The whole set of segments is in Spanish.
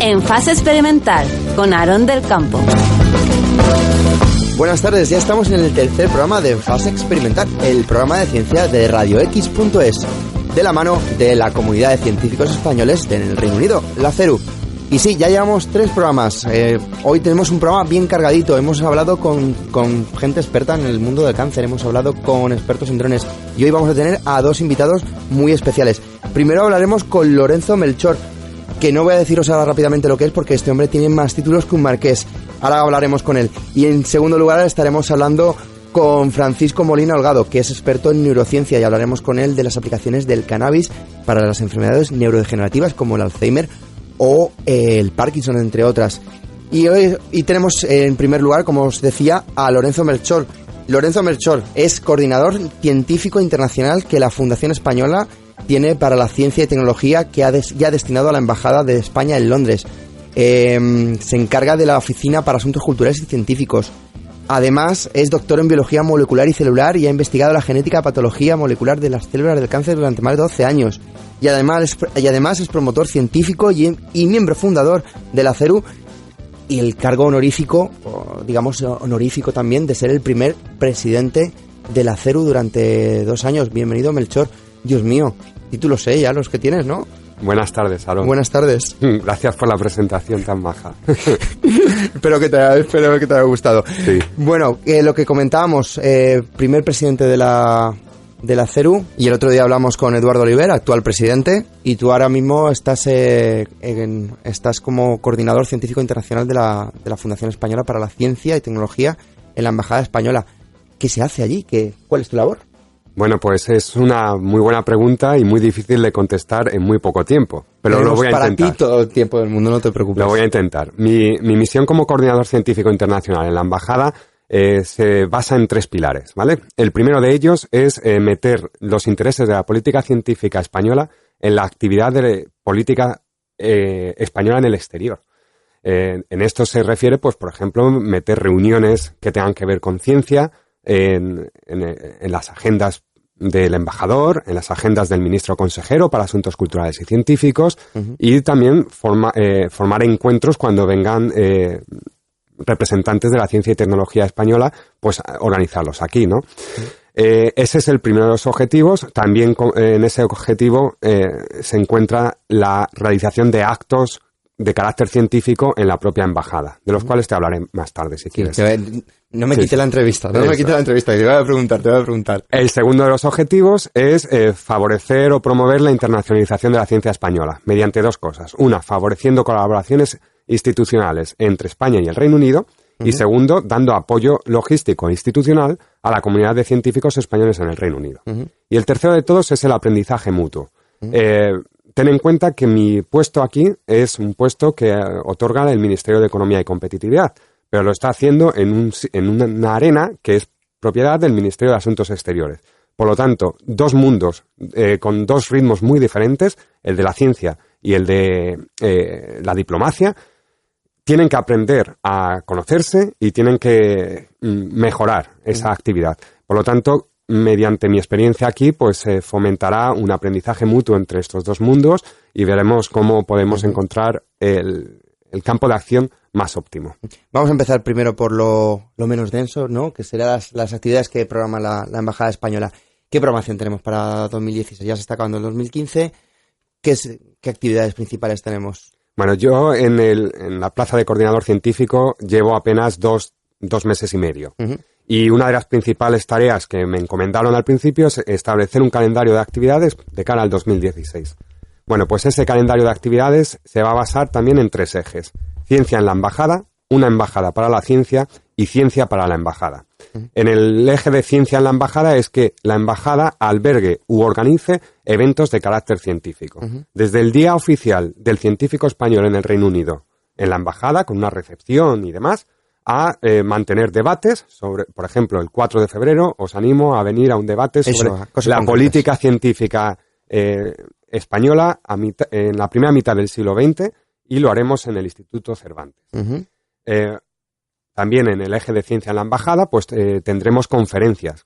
En Fase Experimental, con Aarón del Campo. Buenas tardes, ya estamos en el tercer programa de Fase Experimental, el programa de ciencia de radiox.es, de la mano de la comunidad de científicos españoles del Reino Unido, la CERU. Y sí, ya llevamos 3 programas. Hoy tenemos un programa bien cargadito. Hemos hablado con gente experta en el mundo del cáncer, hemos hablado con expertos en drones y hoy vamos a tener a 2 invitados muy especiales. Primero hablaremos con Lorenzo Melchor, que no voy a deciros ahora rápidamente lo que es porque este hombre tiene más títulos que un marqués. Ahora hablaremos con él. Y en segundo lugar estaremos hablando con Francisco Molina Holgado, que es experto en neurociencia, y hablaremos con él de las aplicaciones del cannabis para las enfermedades neurodegenerativas como el Alzheimer o el Parkinson, entre otras. Y hoy tenemos en primer lugar, como os decía, a Lorenzo Melchor. Lorenzo Melchor es coordinador científico internacional que la Fundación Española tiene para la ciencia y tecnología, que ya ha destinado a la Embajada de España en Londres. Se encarga de la Oficina para Asuntos Culturales y Científicos. Además, es doctor en biología molecular y celular y ha investigado la genética y patología molecular de las células del cáncer durante más de 12 años. Y además es promotor científico y miembro fundador de la CERU, y el cargo honorífico, digamos honorífico también, de ser el primer presidente de la CERU durante 2 años. Bienvenido, Melchor. Dios mío, títulos ya los que tienes, ¿no? Buenas tardes, Aarón. Buenas tardes. Gracias por la presentación tan maja. espero que te haya gustado. Sí. Bueno, lo que comentábamos, primer presidente de la CERU, y el otro día hablamos con Eduardo Oliver, actual presidente, y tú ahora mismo estás como coordinador científico internacional de la Fundación Española para la Ciencia y Tecnología en la Embajada Española. ¿Qué se hace allí? ¿Cuál es tu labor? Bueno, pues es una muy buena pregunta y muy difícil de contestar en muy poco tiempo, pero lo voy a intentar. Para ti todo el tiempo del mundo, no te preocupes. Lo voy a intentar. Mi misión como coordinador científico internacional en la Embajada se basa en 3 pilares, ¿vale? El primero de ellos es meter los intereses de la política científica española en la actividad de política española en el exterior. En esto se refiere, pues, por ejemplo, meter reuniones que tengan que ver con ciencia en las agendas del embajador, en las agendas del ministro consejero para asuntos culturales y científicos, y también formar encuentros cuando vengan representantes de la ciencia y tecnología española, pues organizarlos aquí, ¿no? Ese es el primero de los objetivos. También en ese objetivo se encuentra la realización de actos de carácter científico en la propia embajada, de los cuales te hablaré más tarde, si quieres. No me quite la entrevista, te voy a preguntar. El segundo de los objetivos es favorecer o promover la internacionalización de la ciencia española, mediante 2 cosas. Una, favoreciendo colaboraciones institucionales entre España y el Reino Unido, y segundo, dando apoyo logístico e institucional a la comunidad de científicos españoles en el Reino Unido. Y el tercero de todos es el aprendizaje mutuo. Ten en cuenta que mi puesto aquí es un puesto que otorga el Ministerio de Economía y Competitividad, pero lo está haciendo en una arena que es propiedad del Ministerio de Asuntos Exteriores. Por lo tanto, 2 mundos con 2 ritmos muy diferentes, el de la ciencia y el de la diplomacia, tienen que aprender a conocerse y tienen que mejorar esa actividad. Por lo tanto, mediante mi experiencia aquí, pues se fomentará un aprendizaje mutuo entre estos 2 mundos y veremos cómo podemos encontrar el campo de acción más óptimo. Vamos a empezar primero por lo menos denso, ¿no? Que serán las actividades que programa la Embajada Española. ¿Qué programación tenemos para 2016? Ya se está acabando el 2015. ¿Qué actividades principales tenemos? Bueno, yo en la plaza de coordinador científico llevo apenas dos meses y medio. Y una de las principales tareas que me encomendaron al principio es establecer un calendario de actividades de cara al 2016. Bueno, pues ese calendario de actividades se va a basar también en 3 ejes. Ciencia en la embajada, una embajada para la ciencia y ciencia para la embajada. En el eje de ciencia en la embajada es que la embajada albergue u organice eventos de carácter científico. Desde el día oficial del científico español en el Reino Unido, en la embajada, con una recepción y demás, a mantener debates sobre, por ejemplo, el 4 de febrero os animo a venir a un debate sobre la política científica española en la primera mitad del siglo XX, y lo haremos en el Instituto Cervantes. También en el eje de ciencia en la embajada, pues tendremos conferencias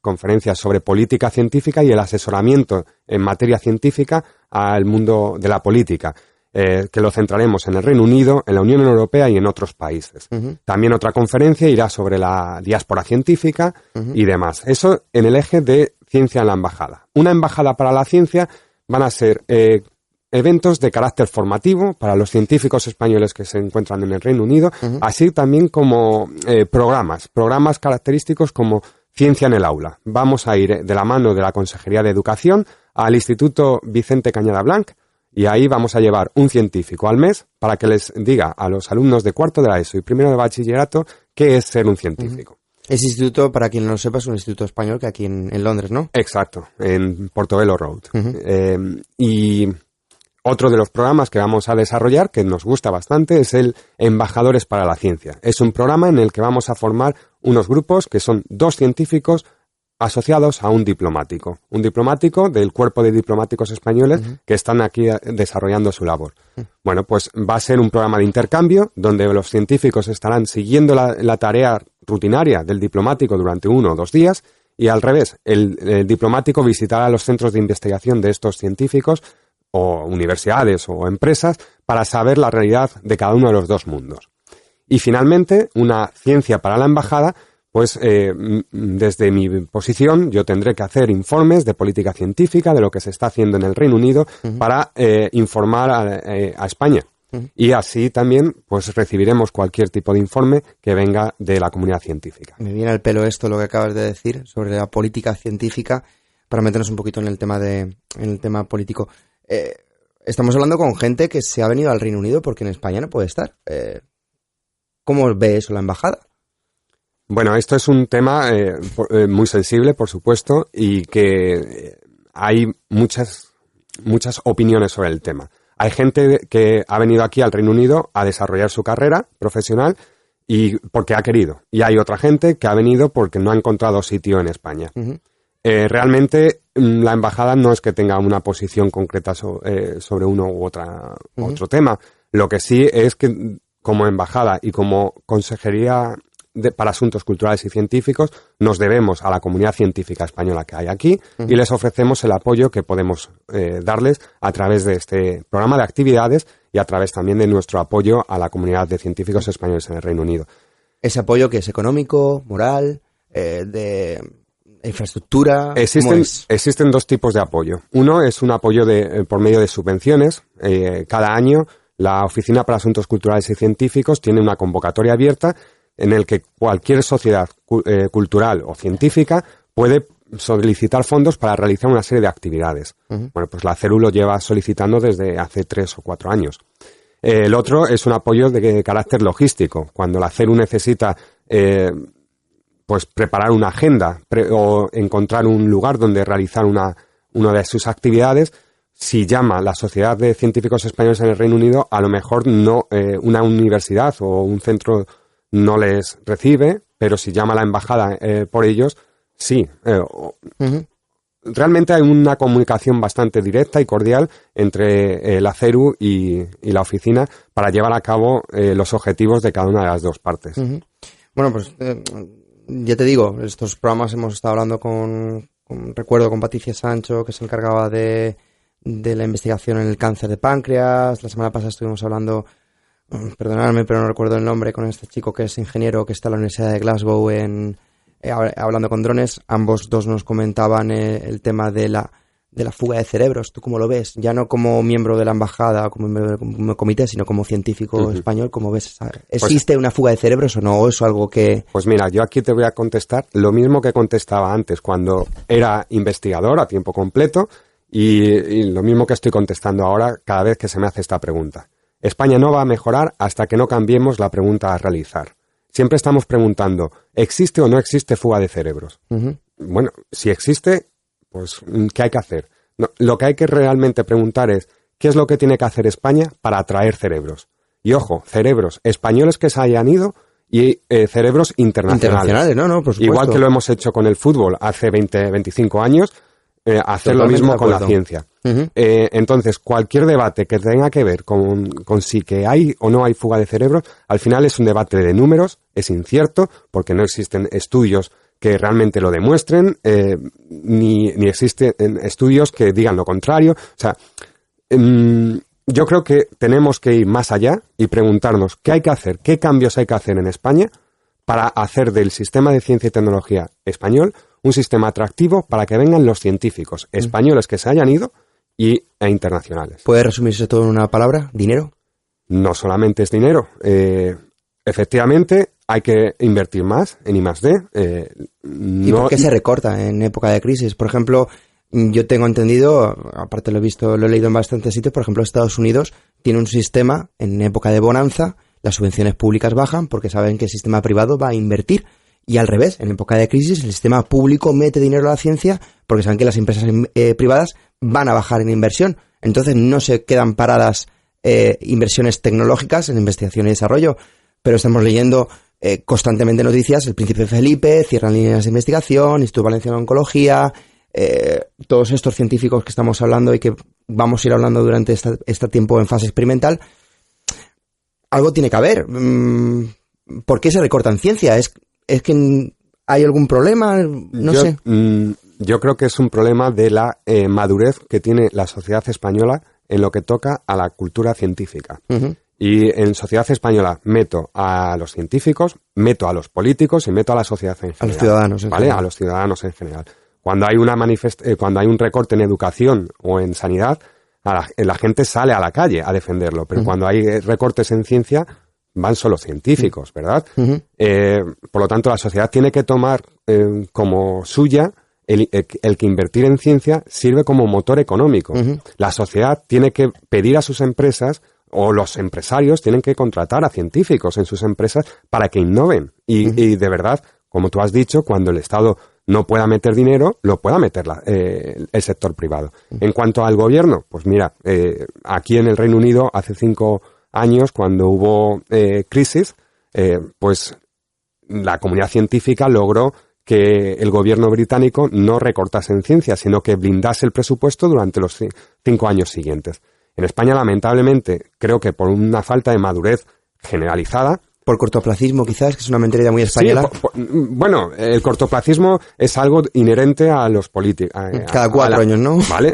sobre política científica y el asesoramiento en materia científica al mundo de la política. que lo centraremos en el Reino Unido, en la Unión Europea y en otros países. También otra conferencia irá sobre la diáspora científica y demás. Eso en el eje de ciencia en la embajada. Una embajada para la ciencia van a ser eventos de carácter formativo para los científicos españoles que se encuentran en el Reino Unido, así también como programas característicos como Ciencia en el Aula. Vamos a ir de la mano de la Consejería de Educación al Instituto Vicente Cañada Blanc, y ahí vamos a llevar un científico al mes para que les diga a los alumnos de cuarto de la ESO y primero de bachillerato qué es ser un científico. Ese instituto, para quien no lo sepa, es un instituto español que aquí en Londres, ¿no? Exacto, en Portobello Road. Y otro de los programas que vamos a desarrollar, que nos gusta bastante, es el Embajadores para la Ciencia. Es un programa en el que vamos a formar unos grupos que son 2 científicos asociados a un diplomático del cuerpo de diplomáticos españoles que están aquí desarrollando su labor. Bueno, pues va a ser un programa de intercambio donde los científicos estarán siguiendo la tarea rutinaria del diplomático durante 1 o 2 días y al revés, el diplomático visitará los centros de investigación de estos científicos o universidades o empresas para saber la realidad de cada uno de los 2 mundos. Y finalmente, una ciencia para la embajada. Pues desde mi posición yo tendré que hacer informes de política científica, de lo que se está haciendo en el Reino Unido para informar a España. Y así también pues recibiremos cualquier tipo de informe que venga de la comunidad científica. Me viene al pelo esto, lo que acabas de decir, sobre la política científica, para meternos un poquito en el tema político. Estamos hablando con gente que se ha venido al Reino Unido porque en España no puede estar. ¿Cómo ve eso la embajada? Bueno, esto es un tema muy sensible, por supuesto, y que hay muchas opiniones sobre el tema. Hay gente que ha venido aquí al Reino Unido a desarrollar su carrera profesional y porque ha querido. Y hay otra gente que ha venido porque no ha encontrado sitio en España. Realmente la embajada no es que tenga una posición concreta sobre uno u otro tema. Lo que sí es que como embajada y como consejería para asuntos culturales y científicos, nos debemos a la comunidad científica española que hay aquí y les ofrecemos el apoyo que podemos darles a través de este programa de actividades y a través también de nuestro apoyo a la comunidad de científicos españoles en el Reino Unido. ¿Ese apoyo que es económico, moral, de infraestructura? Existen 2 tipos de apoyo. Uno es un apoyo por medio de subvenciones. Cada año la Oficina para Asuntos Culturales y Científicos tiene una convocatoria abierta en el que cualquier sociedad cultural o científica puede solicitar fondos para realizar una serie de actividades. Bueno, pues la CERU lo lleva solicitando desde hace 3 o 4 años. El otro es un apoyo de carácter logístico. Cuando la CERU necesita pues preparar una agenda o encontrar un lugar donde realizar una de sus actividades, si llama la Sociedad de Científicos Españoles en el Reino Unido, a lo mejor no una universidad o un centro no les recibe, pero si llama a la embajada por ellos, sí. Realmente hay una comunicación bastante directa y cordial entre la CERU y la oficina para llevar a cabo los objetivos de cada una de las 2 partes. Bueno, pues ya te digo, estos programas hemos estado hablando recuerdo con Patricia Sancho, que se encargaba de la investigación en el cáncer de páncreas. La semana pasada estuvimos hablando, perdonadme, pero no recuerdo el nombre, con este chico que es ingeniero que está en la Universidad de Glasgow hablando con drones. Ambos 2 nos comentaban el tema de la fuga de cerebros. ¿Tú cómo lo ves? Ya no como miembro de la embajada o como miembro del comité, sino como científico español. ¿Cómo ves? ¿Existe una fuga de cerebros o no? ¿O es algo que...? Pues mira, yo aquí te voy a contestar lo mismo que contestaba antes cuando era investigador a tiempo completo y lo mismo que estoy contestando ahora cada vez que se me hace esta pregunta. España no va a mejorar hasta que no cambiemos la pregunta a realizar. Siempre estamos preguntando, ¿existe o no existe fuga de cerebros? Bueno, si existe, pues ¿qué hay que hacer? No, lo que hay que realmente preguntar es, ¿qué es lo que tiene que hacer España para atraer cerebros? Y ojo, cerebros españoles que se hayan ido y cerebros internacionales. No, por supuesto. Igual que lo hemos hecho con el fútbol hace 25 años, hacer lo mismo con la ciencia. Entonces, cualquier debate que tenga que ver con si que hay o no hay fuga de cerebros, al final es un debate de números, es incierto, porque no existen estudios que realmente lo demuestren, ni existen estudios que digan lo contrario. O sea, yo creo que tenemos que ir más allá y preguntarnos qué hay que hacer, qué cambios hay que hacer en España para hacer del sistema de ciencia y tecnología español un sistema atractivo para que vengan los científicos españoles que se hayan ido e internacionales. ¿Puede resumirse todo en una palabra? ¿Dinero? No solamente es dinero. Efectivamente, hay que invertir más en I+D. ¿Y por qué se recorta en época de crisis? Por ejemplo, yo tengo entendido, aparte lo he leído en bastantes sitios, por ejemplo, Estados Unidos tiene un sistema en época de bonanza, las subvenciones públicas bajan porque saben que el sistema privado va a invertir. Y al revés, en época de crisis, el sistema público mete dinero a la ciencia porque saben que las empresas privadas van a bajar en inversión. Entonces no se quedan paradas inversiones tecnológicas en investigación y desarrollo, pero estamos leyendo constantemente noticias, el Príncipe Felipe, cierran líneas de investigación, Instituto Valenciano de Oncología, todos estos científicos que estamos hablando y que vamos a ir hablando durante este tiempo en fase experimental. Algo tiene que haber. ¿Por qué se recorta en ciencia? ¿Es que hay algún problema? No sé. Yo creo que es un problema de la madurez que tiene la sociedad española en lo que toca a la cultura científica. Uh-huh. Y en sociedad española meto a los científicos, meto a los políticos y meto a la sociedad en general. A los ciudadanos en general. A los ciudadanos en general. Cuando hay cuando hay un recorte en educación o en sanidad, la gente sale a la calle a defenderlo. Pero cuando hay recortes en ciencia, van solo científicos, ¿verdad? Uh-huh. Por lo tanto, la sociedad tiene que tomar como suya el que invertir en ciencia sirve como motor económico. Uh-huh. La sociedad tiene que pedir a sus empresas, o los empresarios tienen que contratar a científicos en sus empresas para que innoven. Y de verdad, como tú has dicho, cuando el Estado no pueda meter dinero, lo pueda meter el sector privado. En cuanto al gobierno, pues mira, aquí en el Reino Unido hace 5 años, cuando hubo crisis, pues la comunidad científica logró que el gobierno británico no recortase en ciencia, sino que blindase el presupuesto durante los 5 años siguientes. En España, lamentablemente, creo que por una falta de madurez generalizada. Por cortoplacismo, quizás, que es una mentalidad muy española. Sí, bueno, el cortoplacismo es algo inherente a los políticos. Cada 4 años, ¿no? Vale.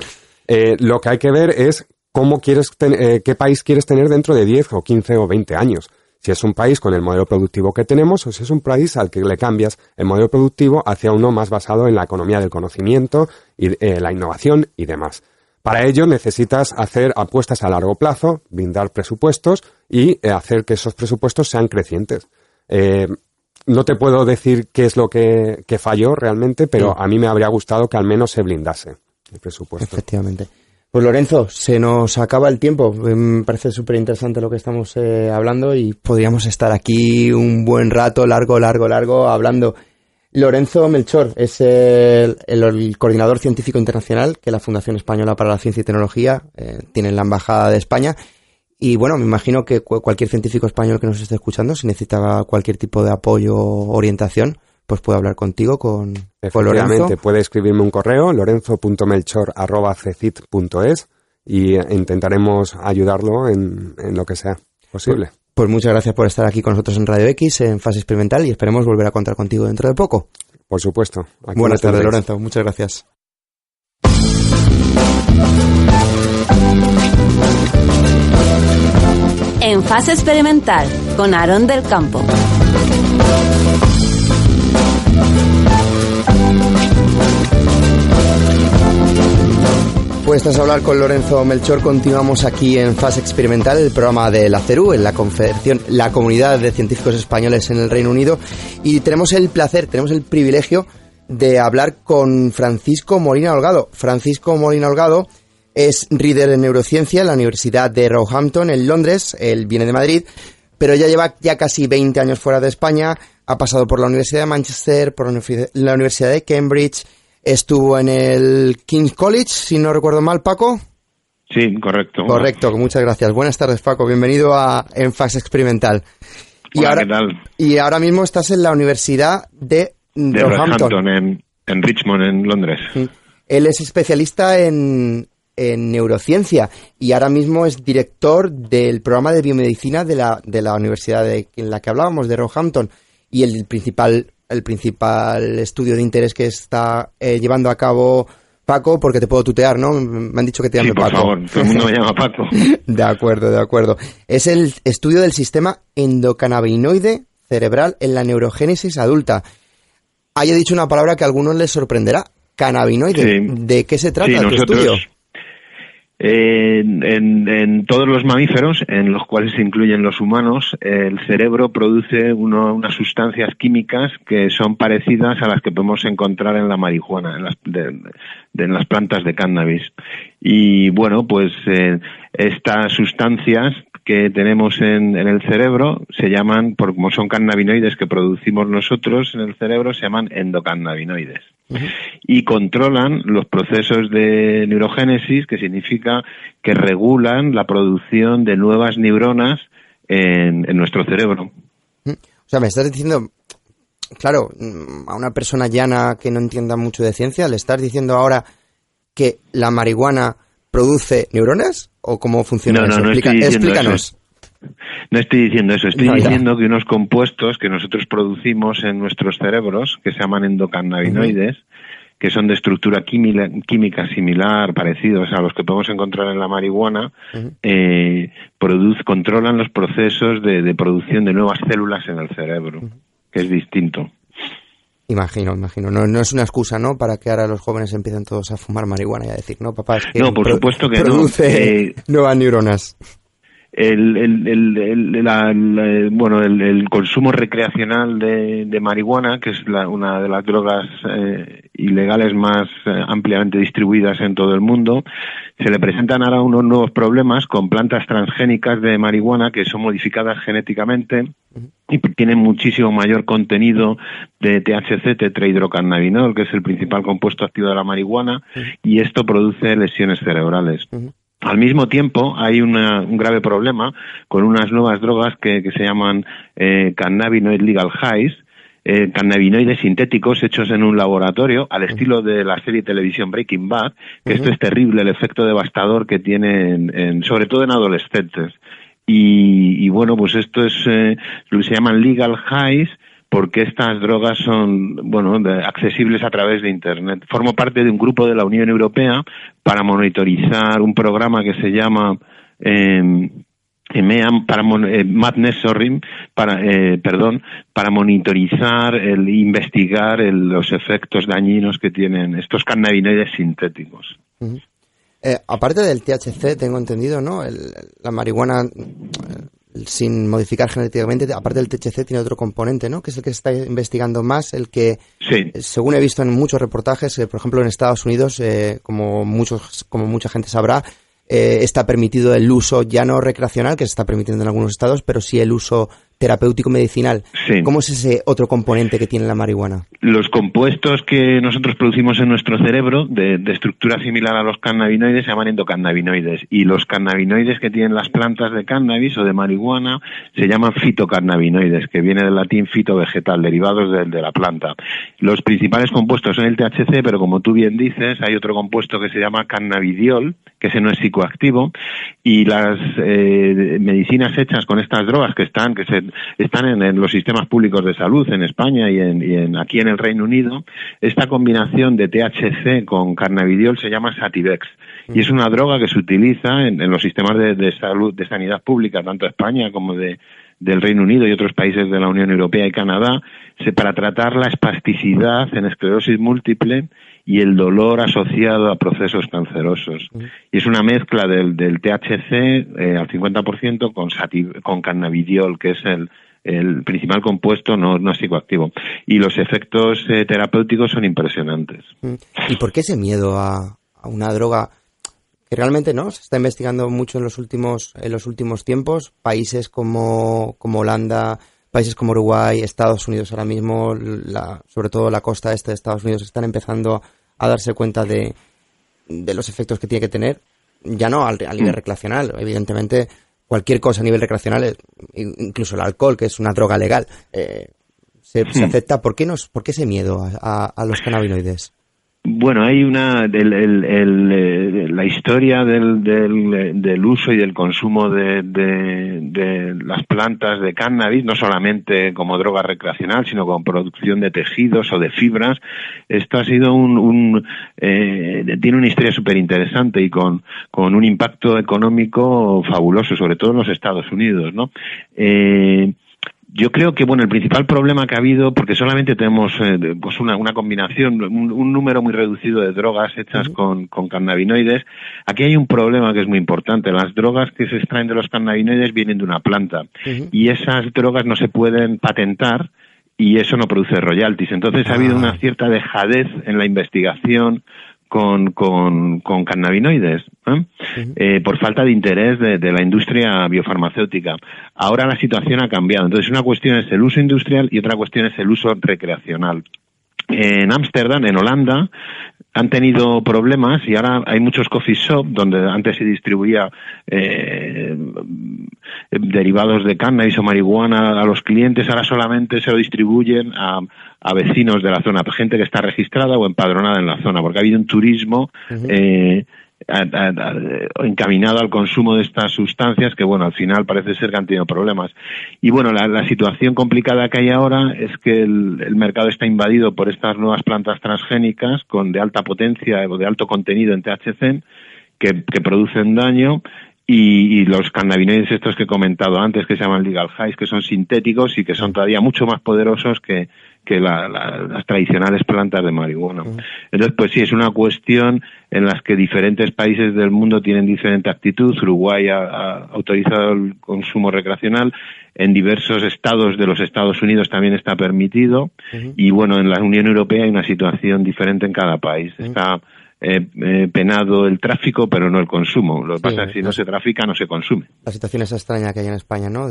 Lo que hay que ver es qué país quieres tener dentro de 10 o 15 o 20 años. Si es un país con el modelo productivo que tenemos o si es un país al que le cambias el modelo productivo hacia uno más basado en la economía del conocimiento y la innovación y demás. Para ello necesitas hacer apuestas a largo plazo, brindar presupuestos y hacer que esos presupuestos sean crecientes. No te puedo decir qué es lo que falló realmente, pero a mí me habría gustado que al menos se blindase el presupuesto. Efectivamente. Pues Lorenzo, se nos acaba el tiempo. Me parece súper interesante lo que estamos hablando y podríamos estar aquí un buen rato, largo, hablando. Lorenzo Melchor es el coordinador científico internacional que la Fundación Española para la Ciencia y Tecnología tiene en la Embajada de España. Y bueno, me imagino que cualquier científico español que nos esté escuchando, si necesita cualquier tipo de apoyo o orientación, pues puede hablar contigo, con Lorenzo. Puede escribirme un correo, lorenzo.melchor@cecit.es, y intentaremos ayudarlo en lo que sea posible. Pues muchas gracias por estar aquí con nosotros en Radio X, en Fase Experimental, y esperemos volver a contar contigo dentro de poco. Por supuesto. Buenas tardes, Lorenzo. Muchas gracias. En Fase Experimental, con Aarón del Campo. Pues tras hablar con Lorenzo Melchor, continuamos aquí en Fase Experimental, el programa de la CERU, en la Confederación, la Comunidad de Científicos Españoles en el Reino Unido, y tenemos el privilegio de hablar con Francisco Molina Holgado. Francisco Molina Holgado es Reader en Neurociencia en la Universidad de Roehampton, en Londres. Él viene de Madrid, pero ya lleva casi 20 años fuera de España. Ha pasado por la Universidad de Manchester, por la Universidad de Cambridge. Estuvo en el King's College, si no recuerdo mal, Paco. Sí, correcto. Correcto, muchas gracias. Buenas tardes, Paco. Bienvenido a En Fase Experimental. Hola, ¿qué tal? Y ahora mismo estás en la Universidad de Roehampton, en Richmond, en Londres. Él es especialista en neurociencia y ahora mismo es director del programa de biomedicina de la universidad en la que hablábamos, de Roehampton, y el principal estudio de interés que está llevando a cabo Paco, porque te puedo tutear, ¿no? Me han dicho que te llame Paco. Sí, por favor, todo el mundo me llama Paco. De acuerdo. Es el estudio del sistema endocannabinoide cerebral en la neurogénesis adulta. Haya dicho una palabra que a algunos les sorprenderá. Cannabinoide. Sí. ¿De qué se trata tu estudio? En todos los mamíferos, en los cuales se incluyen los humanos, el cerebro produce unas sustancias químicas que son parecidas a las que podemos encontrar en la marihuana, en las plantas de cannabis. Y bueno, pues estas sustancias que tenemos en el cerebro se llaman, como son cannabinoides que producimos nosotros en el cerebro, se llaman endocannabinoides. Uh-huh. Y controlan los procesos de neurogénesis, que significa que regulan la producción de nuevas neuronas en nuestro cerebro. O sea, me estás diciendo, claro, a una persona llana que no entienda mucho de ciencia, ¿le estás diciendo ahora que la marihuana produce neuronas? ¿O cómo funciona eso? Explícanos. No estoy diciendo eso, estoy diciendo que unos compuestos que nosotros producimos en nuestros cerebros, que se llaman endocannabinoides, que son de estructura química similar, parecidos a los que podemos encontrar en la marihuana, controlan los procesos de producción de nuevas células en el cerebro, que es distinto. Imagino. No es una excusa, ¿no?, para que ahora los jóvenes empiecen todos a fumar marihuana y a decir, no, papá, es que no, por supuesto que produce nuevas neuronas. El consumo recreacional de marihuana, que es una de las drogas ilegales más ampliamente distribuidas en todo el mundo, se le presentan ahora unos nuevos problemas con plantas transgénicas de marihuana que son modificadas genéticamente y tienen muchísimo mayor contenido de THC, tetrahidrocannabinol, que es el principal compuesto activo de la marihuana, y esto produce lesiones cerebrales. Al mismo tiempo, hay un grave problema con unas nuevas drogas que se llaman cannabinoid legal highs, cannabinoides sintéticos hechos en un laboratorio, al estilo de la serie de televisión Breaking Bad, que esto es terrible, el efecto devastador que tiene, sobre todo en adolescentes. Y bueno, pues esto se llaman legal highs, porque estas drogas son, accesibles a través de Internet. Formo parte de un grupo de la Unión Europea para monitorizar un programa que se llama para monitorizar investigar los efectos dañinos que tienen estos cannabinoides sintéticos. Uh-huh. Aparte del THC, tengo entendido, ¿no? La marihuana, sin modificar genéticamente, aparte del THC, tiene otro componente, ¿no?, que es el que se está investigando más, el que, sí, según he visto en muchos reportajes, por ejemplo en Estados Unidos, como mucha gente sabrá, está permitido el uso ya no recreacional, que se está permitiendo en algunos estados, pero sí el uso terapéutico medicinal. Sí. ¿Cómo es ese otro componente que tiene la marihuana? Los compuestos que nosotros producimos en nuestro cerebro, de estructura similar a los cannabinoides, se llaman endocannabinoides, y los cannabinoides que tienen las plantas de cannabis o de marihuana se llaman fitocannabinoides, que viene del latín fito, vegetal, derivados de la planta. Los principales compuestos son el THC, pero como tú bien dices, hay otro compuesto que se llama cannabidiol, que ese no es psicoactivo, y las medicinas hechas con estas drogas que están en los sistemas públicos de salud en España y aquí en el Reino Unido, esta combinación de THC con cannabidiol se llama Sativex, y es una droga que se utiliza en los sistemas de salud, de sanidad pública, tanto de España como del Reino Unido y otros países de la Unión Europea y Canadá, para tratar la espasticidad en esclerosis múltiple y el dolor asociado a procesos cancerosos. Y es una mezcla del THC al 50% con cannabidiol, que es el principal compuesto no psicoactivo. Y los efectos terapéuticos son impresionantes. ¿Y por qué ese miedo a una droga que realmente no se está investigando mucho en los últimos tiempos? Países como Holanda, países como Uruguay, Estados Unidos ahora mismo, sobre todo la costa este de Estados Unidos, están empezando a darse cuenta de los efectos que tiene que tener, ya no al nivel recreacional. Evidentemente, cualquier cosa a nivel recreacional, incluso el alcohol, que es una droga legal, se acepta. ¿Por qué ese miedo a los cannabinoides? Bueno, hay la historia del uso y del consumo de las plantas de cannabis, no solamente como droga recreacional, sino como producción de tejidos o de fibras. Esto ha sido tiene una historia súper interesante y con un impacto económico fabuloso, sobre todo en los Estados Unidos, ¿no? Yo creo que, bueno, el principal problema que ha habido, porque solamente tenemos pues una combinación, un número muy reducido de drogas hechas con cannabinoides. Aquí hay un problema que es muy importante. Las drogas que se extraen de los cannabinoides vienen de una planta y esas drogas no se pueden patentar y eso no produce royalties. Entonces ha habido una cierta dejadez en la investigación con cannabinoides, por falta de interés de la industria biofarmacéutica. Ahora la situación ha cambiado. Entonces una cuestión es el uso industrial y otra cuestión es el uso recreacional. En Ámsterdam, en Holanda, han tenido problemas y ahora hay muchos coffee shop donde antes se distribuía derivados de cannabis o marihuana a los clientes, ahora solamente se lo distribuyen a vecinos de la zona, gente que está registrada o empadronada en la zona, porque ha habido un turismo encaminado al consumo de estas sustancias que, bueno, al final parece ser que han tenido problemas. Y bueno, la situación complicada que hay ahora es que el mercado está invadido por estas nuevas plantas transgénicas de alta potencia o de alto contenido en THC que producen daño, y los cannabinoides estos que he comentado antes, que se llaman legal highs, que son sintéticos y que son todavía mucho más poderosos que las tradicionales plantas de marihuana. Entonces, pues sí, es una cuestión en las que diferentes países del mundo tienen diferente actitud. Uruguay ha autorizado el consumo recreacional, en diversos estados de los Estados Unidos también está permitido, y bueno, en la Unión Europea hay una situación diferente en cada país. Está penado el tráfico, pero no el consumo. Lo que pasa es que si no se trafica, no se consume. La situación esa extraña que hay en España, ¿no?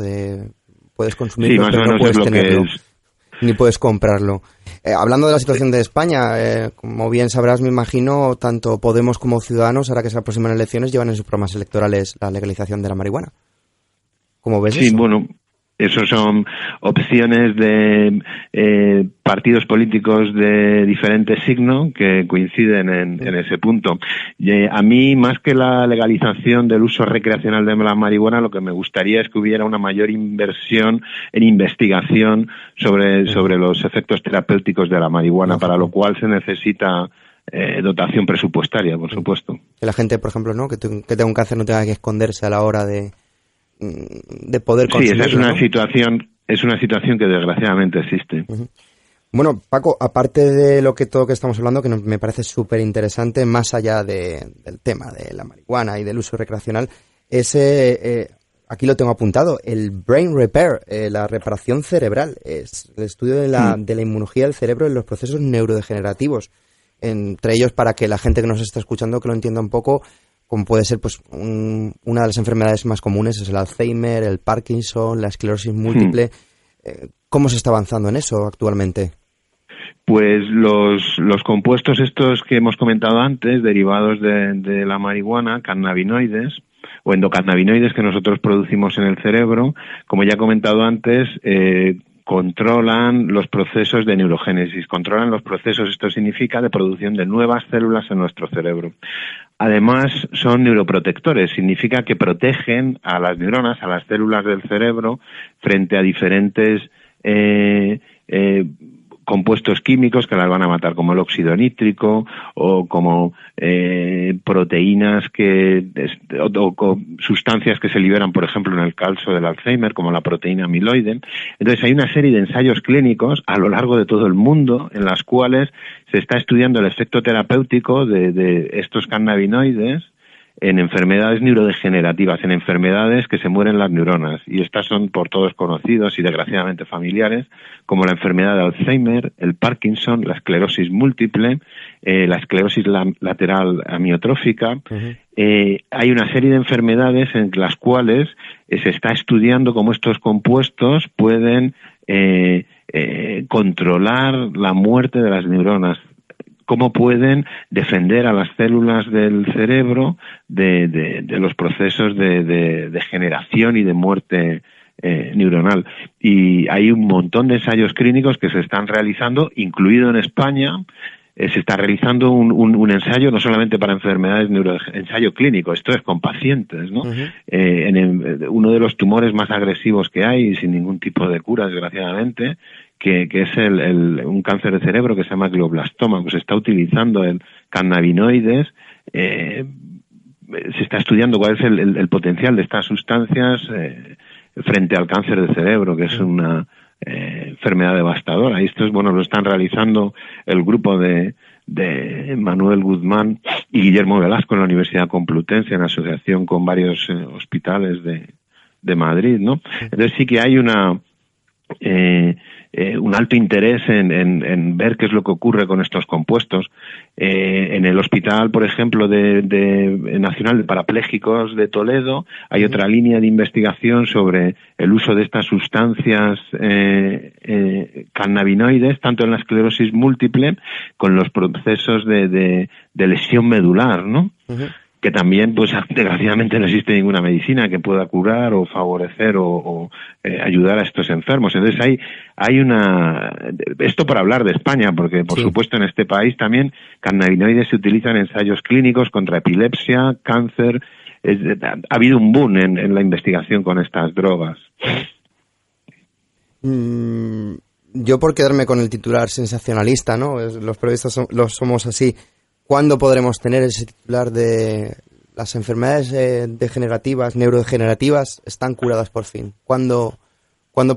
Puedes consumirlo, sí, más pero o menos no puedes es lo tenerlo, que es. ni puedes comprarlo. Hablando de la situación de España, como bien sabrás, me imagino, tanto Podemos como Ciudadanos, ahora que se aproximan elecciones, llevan en sus programas electorales la legalización de la marihuana. ¿Cómo ves eso? Sí, bueno, eso son opciones de partidos políticos de diferente signo que coinciden en ese punto. A mí, más que la legalización del uso recreacional de la marihuana, lo que me gustaría es que hubiera una mayor inversión en investigación sobre los efectos terapéuticos de la marihuana, para lo cual se necesita dotación presupuestaria, por supuesto. Que la gente, por ejemplo, ¿no? que tenga un cáncer no tenga que esconderse a la hora de poder consumirlo. Sí, esa es una situación que desgraciadamente existe. Bueno, Paco, aparte de todo lo que estamos hablando, que me parece súper interesante, más allá del tema de la marihuana y del uso recreacional, aquí lo tengo apuntado, el brain repair, la reparación cerebral, es el estudio de la inmunología del cerebro en los procesos neurodegenerativos. Entre ellos, para que la gente que nos está escuchando que lo entienda un poco, como puede ser pues una de las enfermedades más comunes es el Alzheimer, el Parkinson, la esclerosis múltiple. ¿Cómo se está avanzando en eso actualmente? Pues los compuestos estos que hemos comentado antes, derivados de la marihuana, cannabinoides o endocannabinoides que nosotros producimos en el cerebro, como ya he comentado antes, controlan los procesos de neurogénesis, controlan los procesos, esto significa de producción de nuevas células en nuestro cerebro. Además, son neuroprotectores, significa que protegen a las neuronas, a las células del cerebro, frente a diferentes compuestos químicos que las van a matar, como el óxido nítrico o como proteínas o sustancias que se liberan, por ejemplo, en el caso del Alzheimer, como la proteína amiloide. Entonces hay una serie de ensayos clínicos a lo largo de todo el mundo en las cuales se está estudiando el efecto terapéutico de estos cannabinoides en enfermedades neurodegenerativas, en enfermedades que se mueren las neuronas, y estas son por todos conocidos y desgraciadamente familiares, como la enfermedad de Alzheimer, el Parkinson, la esclerosis múltiple, la esclerosis lateral amiotrófica. Hay una serie de enfermedades en las cuales se está estudiando cómo estos compuestos pueden controlar la muerte de las neuronas, cómo pueden defender a las células del cerebro de los procesos de degeneración y de muerte neuronal. Y hay un montón de ensayos clínicos que se están realizando, incluido en España, se está realizando un ensayo no solamente para enfermedades ensayo clínico, esto es con pacientes, ¿no? Uno de los tumores más agresivos que hay, sin ningún tipo de cura, desgraciadamente, que es un cáncer de cerebro que se llama glioblastoma, pues se está utilizando el cannabinoides, se está estudiando cuál es el potencial de estas sustancias frente al cáncer de cerebro, que es una enfermedad devastadora. Y esto lo están realizando el grupo de Manuel Guzmán y Guillermo Velasco en la Universidad Complutense, en asociación con varios hospitales de Madrid, ¿no? Entonces sí que hay un alto interés en ver qué es lo que ocurre con estos compuestos. En el hospital, por ejemplo, Nacional de Parapléjicos de Toledo, hay otra línea de investigación sobre el uso de estas sustancias cannabinoides, tanto en la esclerosis múltiple, con los procesos de lesión medular, ¿no? Uh-huh. Que también, pues desgraciadamente no existe ninguna medicina que pueda curar o favorecer o ayudar a estos enfermos. Entonces esto para hablar de España, porque por supuesto en este país también cannabinoides se utilizan en ensayos clínicos contra epilepsia, cáncer. Ha habido un boom en la investigación con estas drogas. Yo por quedarme con el titular sensacionalista, ¿no? Los periodistas somos así. ¿Cuándo podremos tener ese titular de las enfermedades degenerativas, neurodegenerativas, están curadas por fin? ¿Cuándo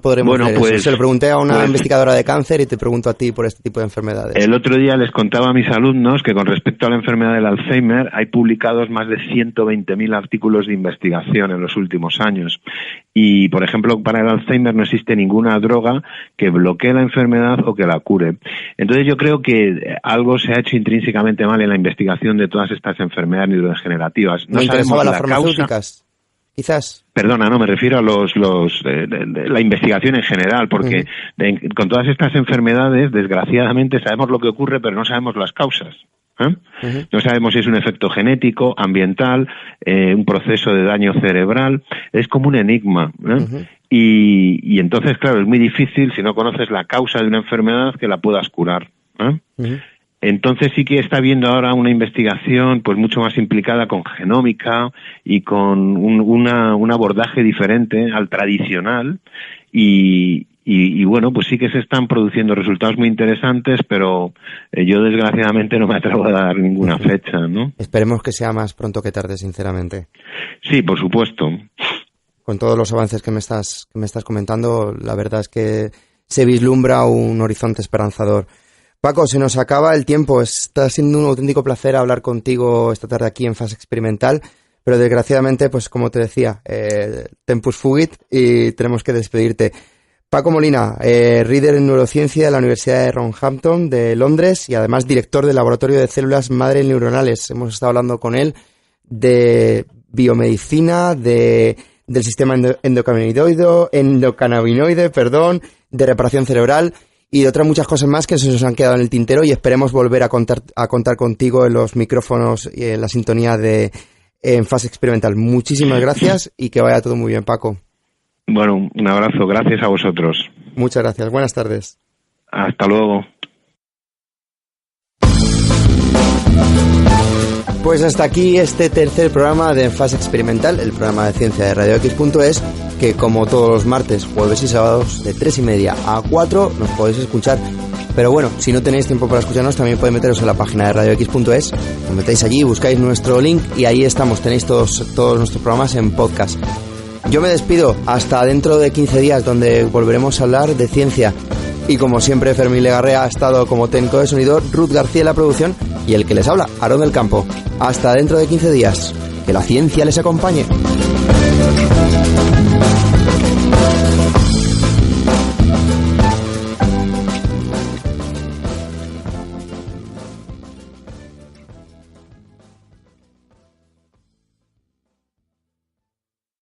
podremos ver eso? Se lo pregunté a una investigadora de cáncer y te pregunto a ti por este tipo de enfermedades. El otro día les contaba a mis alumnos que con respecto a la enfermedad del Alzheimer hay publicados más de 120.000 artículos de investigación en los últimos años. Y, por ejemplo, para el Alzheimer no existe ninguna droga que bloquee la enfermedad o que la cure. Entonces yo creo que algo se ha hecho intrínsecamente mal en la investigación de todas estas enfermedades neurodegenerativas. No sabemos las farmacéuticas. Quizás. Perdona, no, me refiero a la investigación en general, porque con todas estas enfermedades, desgraciadamente, sabemos lo que ocurre, pero no sabemos las causas. No sabemos si es un efecto genético, ambiental, un proceso de daño cerebral. Es como un enigma. Y entonces, claro, es muy difícil, si no conoces la causa de una enfermedad, que la puedas curar. Entonces sí que está habiendo ahora una investigación pues mucho más implicada con genómica y con un abordaje diferente al tradicional y bueno, pues sí que se están produciendo resultados muy interesantes, pero yo desgraciadamente no me atrevo a dar ninguna fecha, ¿no? Esperemos que sea más pronto que tarde, sinceramente. Sí, por supuesto. Con todos los avances que me estás comentando, la verdad es que se vislumbra un horizonte esperanzador. Paco, se nos acaba el tiempo. Está siendo un auténtico placer hablar contigo esta tarde aquí en Fase Experimental, pero desgraciadamente, pues como te decía, tempus fugit y tenemos que despedirte. Paco Molina, reader en neurociencia de la Universidad de Roehampton de Londres y además director del Laboratorio de Células Madre Neuronales. Hemos estado hablando con él de biomedicina, del sistema endocannabinoide, de reparación cerebral y de otras muchas cosas más que se nos han quedado en el tintero y esperemos volver a contar contigo en los micrófonos y en la sintonía en Fase Experimental. Muchísimas gracias y que vaya todo muy bien, Paco. Bueno, un abrazo. Gracias a vosotros. Muchas gracias. Buenas tardes. Hasta luego. Pues hasta aquí este tercer programa de Fase Experimental, el programa de ciencia de radiox.es, que como todos los martes, jueves y sábados de 3:30 a 4 nos podéis escuchar. Pero bueno, si no tenéis tiempo para escucharnos, también podéis meteros en la página de radiox.es, os metéis allí, buscáis nuestro link y ahí estamos, tenéis todos nuestros programas en podcast. Yo me despido hasta dentro de 15 días, donde volveremos a hablar de ciencia. Y como siempre, Fermín Legarrea ha estado como técnico de sonido, Ruth García en la producción y el que les habla, Aarón del Campo. Hasta dentro de 15 días. Que la ciencia les acompañe.